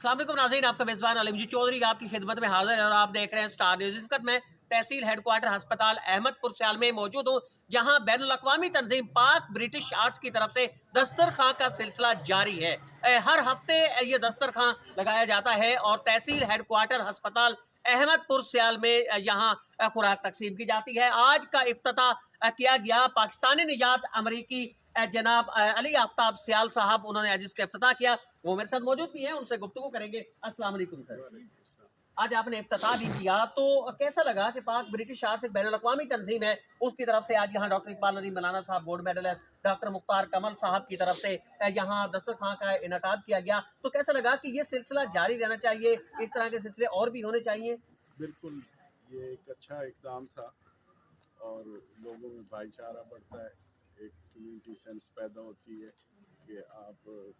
अस्सलाम वालेकुम नाज़रीन, आपका मेज़बान अलीम जी चौधरी आपकी खिदमत में हाजिर है और आप देख रहे हैं स्टार न्यूज़। इस वक्त मैं तहसील हेडक्वार्टर अस्पताल अहमदपुर सियाल में मौजूद हूँ, जहाँ बैनुल अक़वामी तंजीम पाक ब्रिटिश आर्ट्स की तरफ से दस्तरखां का सिलसिला जारी है। हर हफ्ते ये दस्तरखां लगाया जाता है और तहसील हेडक्वार्टर अस्पताल अहमदपुर सियाल में यहाँ खुराक तकसीम की जाती है। आज का इफ्तिताह किया गया पाकिस्तानी निजात अमरीकी जनाब अली आफ्ताब सियाल साहब, उन्होंने आज इसका इफ्तिताह किया। वो मेरे साथ मौजूद भी हैं, उनसे गुफ्तगू करेंगे। अस्सलाम वालेकुम सर, आज आपने इफ्तिताह भी किया तो कैसा लगा कि पाक ब्रिटिश आर्ट्स एक बैनुल अक़वामी तंजीम है, उसकी तरफ से आज यहाँ डॉक्टर इकबाल नदीम मौलाना साहब गोल्ड मेडलिस्ट, डॉक्टर मुख्तार कमल साहब की तरफ से यहाँ दस्तरखां का इनेकाद किया गया, तो कैसा लगा कि ये सिलसिला जारी रहना चाहिए, इस तरह के सिलसिले और भी होने चाहिए? बिल्कुल, ये एक अच्छा इक़दाम था और लोगों में भाईचारा बढ़ता है, एक कम्युनिटी सेंस पैदा होती है कि आप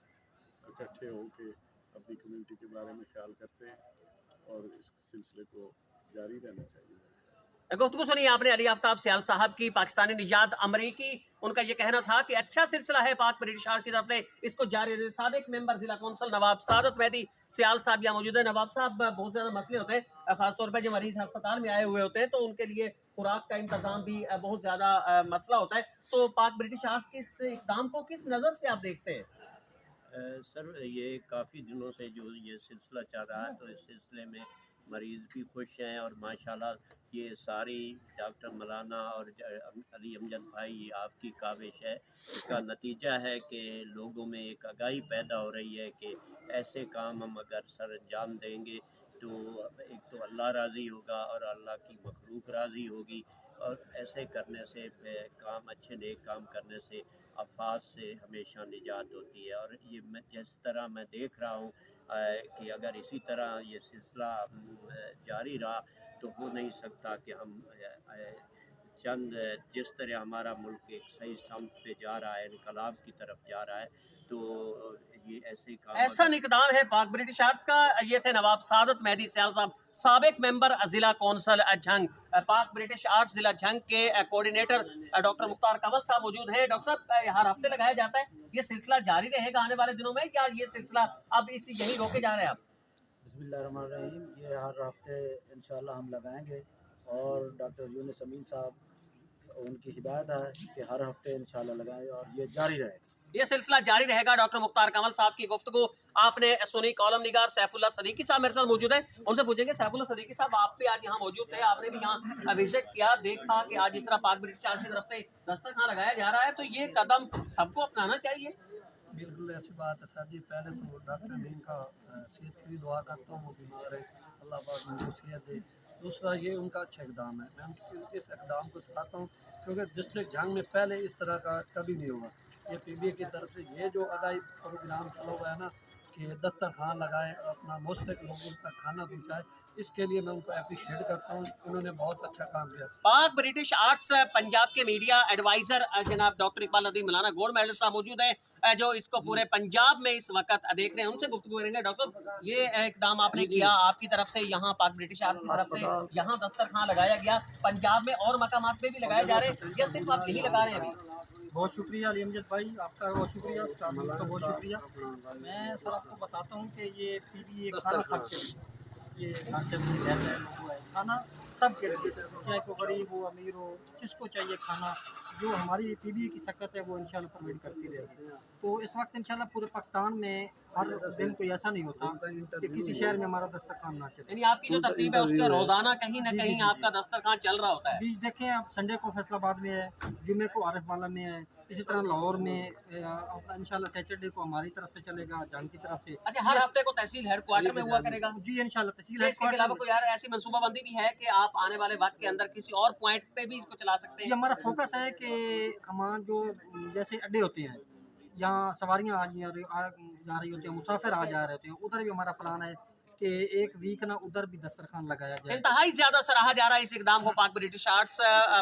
इकट्ठे होकर अपनी कम्युनिटी के बारे में ख्याल करते हैं और इस सिलसिले को जारी रहना चाहिए। गुफ्तगू सुनिए आपने अली आफ्ताब सियाल साहब की, पाकिस्तानी निजात अमरीकी। उनका ये कहना था कि अच्छा सिलसिला है पाक ब्रिटिश आर्ट्स की तरफ से, इसको जारी रहे। साबिक मेंबर जिला कौंसल नवाब सादत मेहदी सियाल साहब यहाँ मौजूद है। नवाब साहब, बहुत ज़्यादा मसले होते हैं, खासतौर पर जो मरीज अस्पताल में आए हुए होते हैं तो उनके लिए खुराक का इंतजाम भी बहुत ज़्यादा मसला होता है, तो पाक ब्रिटिश आर्ट्स के इस इक़दाम को किस नज़र से आप देखते हैं? सर, ये काफ़ी दिनों से जो ये सिलसिला चल रहा है, तो इस सिलसिले में मरीज़ भी खुश हैं और माशाल्लाह ये सारी डॉक्टर मौलाना और अली अमजद भाई, ये आपकी काविश है। इसका नतीजा है कि लोगों में एक आगाही पैदा हो रही है कि ऐसे काम हम अगर सर अंजाम देंगे तो एक तो अल्लाह राज़ी होगा और अल्लाह की मखलूक राज़ी होगी, और ऐसे करने से काम, अच्छे नेक काम करने से आफात से हमेशा निजात होती है। और ये मैं जिस तरह मैं देख रहा हूँ कि अगर इसी तरह ये सिलसिला जारी रहा तो हो नहीं सकता कि हम चंद जिस तरह हमारा मुल्क एक सही समत पे जा रहा है, इनकलाब की तरफ जा रहा है, तो ये ऐसे काम ऐसा इक़दाम है पाक ब्रिटिश आर्ट्स का। ये थे नवाब सादत मेहदी सियाल साहब, साबिक मेंबर जिला कौंसल झंग। पाक ब्रिटिश आर्ट्स जिला झंग के कोऑर्डिनेटर डॉक्टर मुख्तार कमल साहब मौजूद हैं। डॉक्टर साहब, हर हफ्ते लगाया जाता है, ये सिलसिला जारी रहेगा आने वाले दिनों में या ये सिलसिला अब इसी यही रोके जा रहे हैं आप? बिस्मिल्लाहिर्रहमानिर्रहीम, ये हर हफ्ते इंशाल्लाह हम लगाएंगे और डॉक्टर यूनुस अमीन साहब, उनकी हिदायत है कि हर हफ्ते इंशाल्लाह लगाएं और ये जारी रहेगा। ये सिलसिला जारी रहेगा। डॉक्टर मुख्तार कमल साहब की गुफ्तगू आपने सुनी। कॉलम निगार सैफुल्लाह सदीकी साहब मेरे साथ मौजूद है, उनसे पूछेंगे। सैफुल्लाह सदीकी साहब, आप भी आज यहाँ मौजूद थे, आपने भी यहाँ विजिट किया, देखा कि आज इस तरह पाक ब्रिटिश आर्ट्स की तरफ से दस्तरखां लगाया जा रहा है, तो ये कदम सबको अपनाना चाहिए। बिल्कुल ऐसी बात है सर जी। पहले तो डॉक्टर अमीन का सेहत की भी दुआ करता हूँ, वो बीमार है, अल्लाह पाक उनको सेहत दे। दूसरा ये उनका अच्छा इक़दाम है, मैं इस इक़दाम को सराहता हूँ क्योंकि डिस्ट्रिक्ट जंग में पहले इस तरह का कभी नहीं हुआ। ये पीबीए की तरफ से ये जो अदाई प्रोग्राम चला हुआ है ना कि दस्तरखान लगाए, अपना मुस्तक लोगों तक खाना पहुँचाए, इसके लिए मैं उनको अप्रिशिएट करता हूँ, उन्होंने बहुत अच्छा काम किया। पाक ब्रिटिश आर्ट्स पंजाब के मीडिया एडवाइजर जनाब डॉक्टर इकबाल नदीम मौलाना गोल्ड मेडलिस्ट साहब मौजूद है, जो इसको पूरे पंजाब में इस वक्त देख रहे हैं, उनसे गुफ्तगू करेंगे। डॉक्टर साहब, ये इक़दाम आपने किया, आपकी तरफ से यहाँ पाक ब्रिटिश आर्ट्स की तरफ से यहाँ दस्तरखान लगाया गया, पंजाब में और मकामात पे भी लगाए जा रहे हैं या सिर्फ आप यही लगा रहे हैं अभी? बहुत शुक्रिया अली अमजद भाई, आपका बहुत शुक्रिया, स्टार न्यूज़ का बहुत शुक्रिया। मैं सर आपको बताता हूँ कि ये पीबीए खाना सबके लिए, ये घर से भी रहता है, लोगों है, खाना सबके लिए, चाहे कोई गरीब हो अमीर हो, जिसको चाहिए खाना, जो हमारी पीबीए की सकत है वो इंशाल्लाह प्रोवाइड करती रहेगी। तो इस वक्त इंशाल्लाह पूरे पाकिस्तान में हर दिन कोई ऐसा नहीं होता कि किसी शहर में हमारा दस्तरखान ना चले। यानी आपकी जो तरतीब है उसका रोजाना कहीं ना कहीं आपका दस्तरखान चल रहा होता है। बीच देखें आप, संडे को फैसलाबाद में है, जुमे को आरिफ वाला में है, इसी तरह लाहौर में इंशाल्लाह सैटरडे को हमारी तरफ से चलेगा, जंग की तरफ से। अच्छा, हर हफ्ते को तहसील हेडक्वार्टर में हुआ करेगा? जी इंशाल्लाह तहसील इसके अलावा कोई यार ऐसी मनसूबाबंदी भी है कि आप आने वाले वक्त के अंदर किसी और पॉइंट पे भी इसको चला सकते ये हैं? हमारा फोकस है कि हमारा जो जैसे अड्डे होते हैं, यहाँ सवारियाँ आ जा रही होती हैं, मुसाफिर आ जा रहे होते हैं, उधर भी हमारा प्लान है कि एक वीक ना उधर भी दस्तरखान लगाया जाए। इंतहाई ज्यादा सराहा जा रहा है इस इकदाम को पाक ब्रिटिश आर्ट्स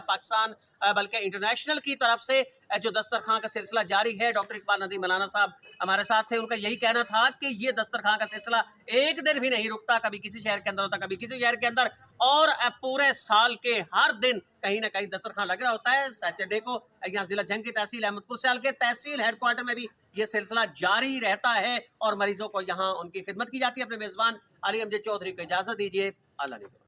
पाकिस्तान बल्कि इंटरनेशनल की तरफ से जो दस्तरखां का सिलसिला जारी है। डॉक्टर इकबाल नदीम मौलाना साहब हमारे साथ थे, उनका यही कहना था कि ये दस्तरखां का सिलसिला एक दिन भी नहीं रुकता, कभी किसी शहर के अंदर होता, कभी किसी शहर के अंदर, और पूरे साल के हर दिन कहीं ना कहीं दस्तरखां लग रहा होता है। सैटरडे को यहाँ जिला जंग की तहसील अहमदपुर सियाल के तहसील हेडक्वार्टर में भी ये सिलसिला जारी रहता है और मरीजों को यहाँ उनकी खिदमत की जाती है। अपने मेजबान अली अमजद चौधरी को इजाजत दीजिए। अल्लाह ने